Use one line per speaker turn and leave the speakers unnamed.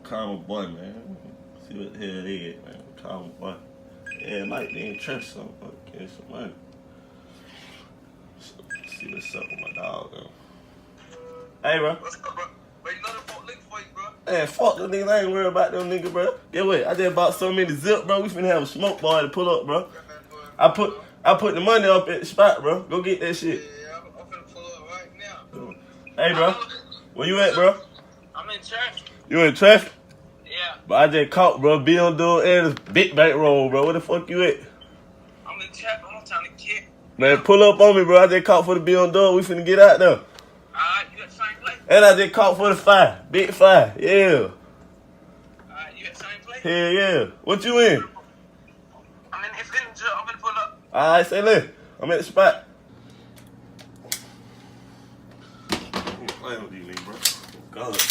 Call my boy, man. See what the hell it is, man. Call my boy. Yeah, it might be in church something. Get some money. See what's up with my dog, though. Hey, bro.
What's up, bro? Bro, you know the fuck link for you, bro.
Man, fuck them niggas. I ain't worried about them niggas, bro. Get what? I just bought so many zip, bro. We finna have a smoke bar to pull up, bro. I put the money up at the spot, bro. Go get that shit.
Yeah, I'm finna pull up right now.
Hey, bro. Where you at, bro?
I'm in church.
You in traffic?
Yeah.
But I just caught, bro. Bill doing and this big bank roll, bro. Where the fuck you at?
I'm in traffic. I'm trying to kick.
Man, pull up on me, bro. I just caught for the Bill Dog. We finna get out there.
Alright, you at the same place?
And I just caught for the 5. Big 5. Yeah.
Alright, you at the same place?
Hell yeah. What you in?
I'm in the truck. I'm finna pull up.
Alright, say less. I'm at the spot. I'm playing with these niggas, bro. God.